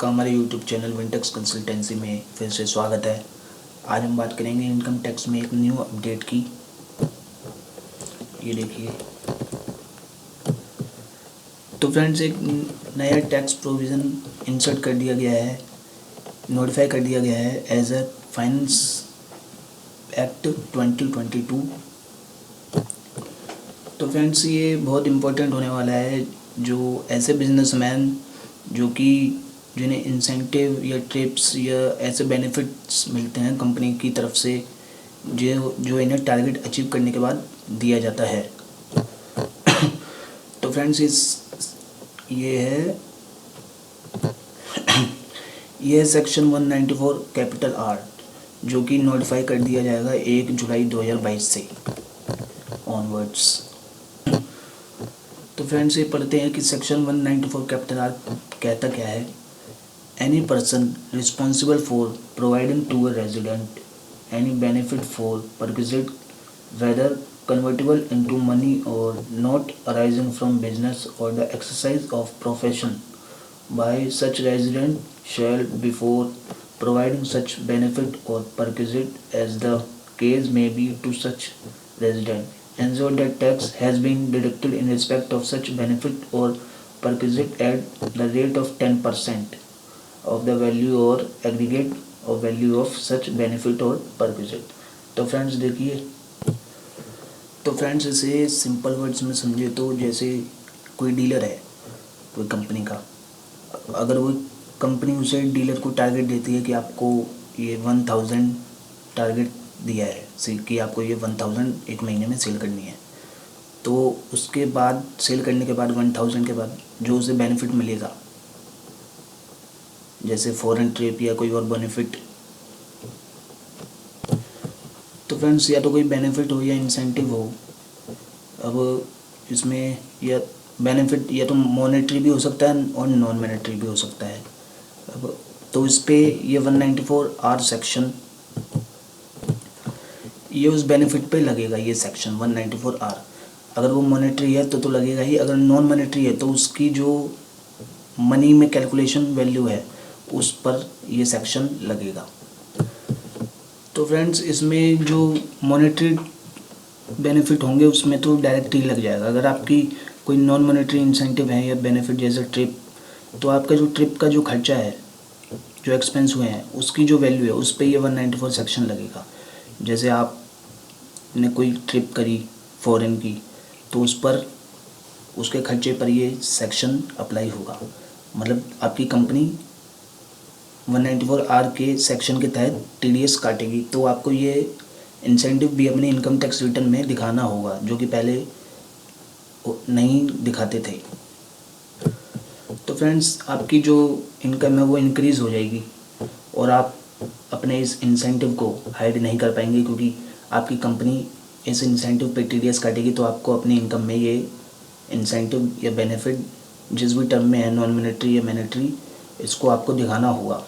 का हमारे YouTube channel विनटेक्स consultancy में फिर से स्वागत है। आज हम बात करेंगे इनकम टैक्स में एक न्यू अपडेट की। ये देखिए, तो फ्रेंड्स एक नया टैक्स प्रोविज़न इंसर्ट कर दिया गया है, नोटिफाई कर दिया गया है एज अ फाइनेंस एक्ट 2022। तो फ्रेंड्स ये बहुत इम्पोर्टेंट होने वाला है। जो ऐसे बिजनेसमैन जो कि जिन्हें इंसेंटिव या ट्रिप्स या ऐसे बेनिफिट्स मिलते हैं कंपनी की तरफ से, जो इन्हें टारगेट अचीव करने के बाद दिया जाता है। तो फ्रेंड्स ये है सेक्शन 194 कैपिटल आर, जो कि नोटिफाई कर दिया जाएगा 1 जुलाई 2022 से ऑनवर्ड्स। तो फ्रेंड्स ये पढ़ते हैं कि सेक्शन 194 कैपिटल आर कहता क्या है। Any person responsible for providing to a resident any benefit for perquisite whether convertible into money or not arising from business or the exercise of profession by such resident shall before providing such benefit or perquisite as the case may be to such resident ensure that tax has been deducted in respect of such benefit or perquisite at the rate of 10% of the value or aggregate of value of such benefit or perquisite। तो friends देखिए, तो friends इसे simple words में समझे तो जैसे कोई dealer है कोई कंपनी का, अगर वो कंपनी उसे डीलर को टारगेट देती है कि आपको ये 1000 टारगेट दिया है कि आपको ये 1000 एक महीने में सेल करनी है, तो उसके बाद सेल करने के बाद 1000 के बाद जो उसे बेनिफिट मिलेगा, जैसे फॉरेन ट्रिप या कोई और बेनिफिट, तो फ्रेंड्स या तो कोई बेनिफिट हो या इंसेंटिव हो। अब इसमें या बेनिफिट या तो मॉनेटरी भी हो सकता है और नॉन मॉनेटरी भी हो सकता है। अब तो इस पे ये 194 आर सेक्शन ये उस बेनिफिट पे लगेगा। ये सेक्शन 194 आर अगर वो मॉनेटरी है तो लगेगा ही, अगर नॉन मॉनेटरी है तो उसकी जो मनी में कैलकुलेशन वैल्यू है उस पर ये सेक्शन लगेगा। तो फ्रेंड्स इसमें जो मॉनेटरी बेनिफिट होंगे उसमें तो डायरेक्ट ही लग जाएगा। अगर आपकी कोई नॉन मॉनेटरी इंसेंटिव है या बेनिफिट जैसे ट्रिप, तो आपका जो ट्रिप का जो खर्चा है, जो एक्सपेंस हुए हैं, उसकी जो वैल्यू है उस पर ये 194 सेक्शन लगेगा। जैसे आपने कोई ट्रिप करी फॉरेन की, तो उस पर उसके खर्चे पर ये सेक्शन अप्लाई होगा। मतलब आपकी कंपनी 194 आर के सेक्शन के तहत TDS काटेगी, तो आपको ये इंसेंटिव भी अपने इनकम टैक्स रिटर्न में दिखाना होगा, जो कि पहले नहीं दिखाते थे। तो फ्रेंड्स आपकी जो इनकम है वो इंक्रीज़ हो जाएगी और आप अपने इस इंसेंटिव को हाइड नहीं कर पाएंगे, क्योंकि आपकी कंपनी इस इंसेंटिव पे TDS काटेगी। तो आपको अपनी इनकम में ये इंसेंटिव या बेनिफिट जिस भी टर्म में है, नॉन मॉनेटरी या मॉनेटरी, इसको आपको दिखाना होगा।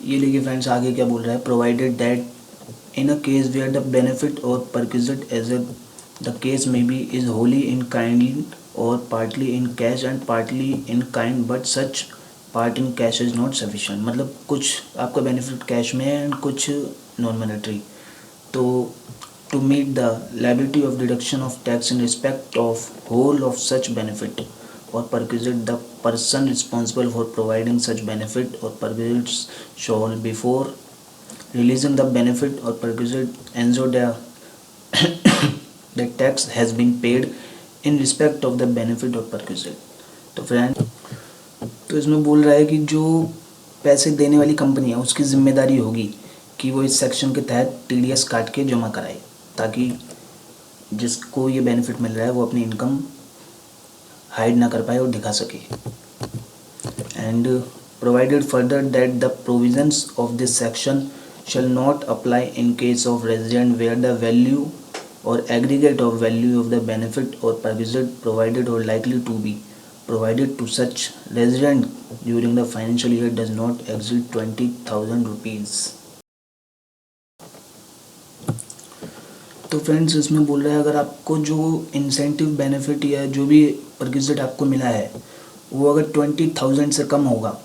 ये देखिए फ्रेंड्स आगे क्या बोल रहा है। Provided that in a case where the benefit और perquisite as the case may be is wholly in kind और partly in cash and partly in kind but such part in cash is not sufficient. मतलब कुछ आपका benefit cash में है and कुछ non monetary. तो to meet the liability of deduction of tax in respect of whole of such benefit or perquisite, the person responsible for providing such benefit or perquisites shall before releasing the benefit or perquisite ensure the tax has been paid in respect of the benefit or perquisite। तो friend तो इसमें बोल रहा है कि जो पैसे देने वाली कंपनी है उसकी जिम्मेदारी होगी कि वो इस सेक्शन के तहत TDS काट के जमा कराए, ताकि जिसको ये बेनिफिट मिल रहा है वो अपनी इनकम हाइड ना कर पाए और दिखा सके। And provided further that the provisions of this section shall not apply in case of resident where the value और aggregate of value of the benefit और परक्विजिट प्रोवाइडेड और likely to be provided to such resident during the financial year does not exceed 20,000 rupees. तो friends इसमें बोल रहा है अगर आपको जो इंसेंटिव बेनिफिट या जो भी परक्विजिट आपको मिला है वो अगर 20,000 से कम होगा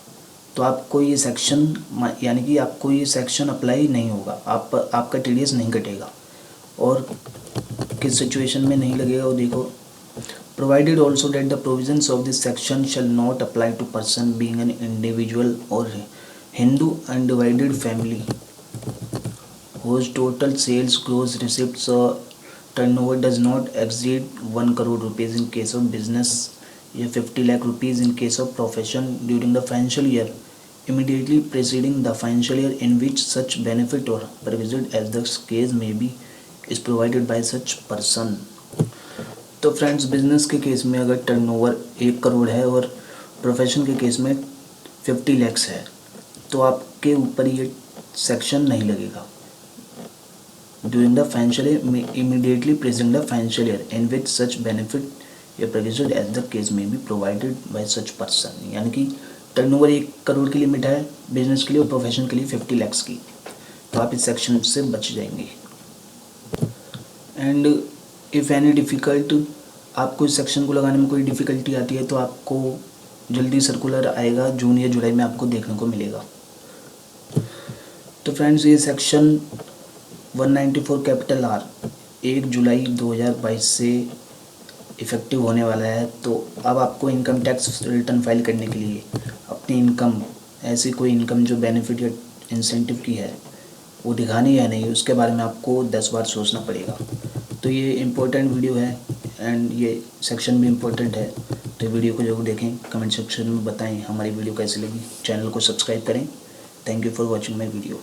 तो आपको ये सेक्शन यानी कि आपको ये सेक्शन अप्लाई नहीं होगा, आपका TDS नहीं कटेगा। और किस सिचुएशन में नहीं लगेगा वो देखो, provided also that the provisions of this section shall not apply to person being an individual और Hindu undivided family whose total sales gross receipts or turnover does not exceed 1 crore rupees in case of business या 50 lakh rupees in case of profession during the financial year immediately preceding the financial year in which such benefit or provision as the case may be is provided by such person। तो friends, business के case में अगर turnover 1 crore है और profession के case में 50 लैक्स है तो आपके ऊपर ये सेक्शन नहीं लगेगा। during the financial year immediately preceding the financial year in which such benefit या provision as the case may be provided by such person। यानी कि टर्नओवर 1 करोड़ की लिमिट है बिजनेस के लिए और प्रोफेशन के लिए 50 लैक्स की, तो आप इस सेक्शन से बच जाएंगे। एंड इफ़ एनी डिफ़िकल्ट, आपको इस सेक्शन को लगाने में कोई डिफ़िकल्टी आती है तो आपको जल्दी सर्कुलर आएगा, जून या जुलाई में आपको देखने को मिलेगा। तो फ्रेंड्स, ये सेक्शन 194 कैपिटल R 1 जुलाई 2022 से इफ़ेक्टिव होने वाला है। तो अब आपको इनकम टैक्स रिटर्न फाइल करने के लिए अपनी इनकम, ऐसी कोई इनकम जो बेनिफिट या इंसेंटिव की है वो दिखानी है नहीं, उसके बारे में आपको 10 बार सोचना पड़ेगा। तो ये इम्पोर्टेंट वीडियो है एंड ये सेक्शन भी इम्पोर्टेंट है, तो वीडियो को जरूर देखें, कमेंट सेक्शन में बताएं हमारी वीडियो कैसी लगी, चैनल को सब्सक्राइब करें। Thank you for watching my video.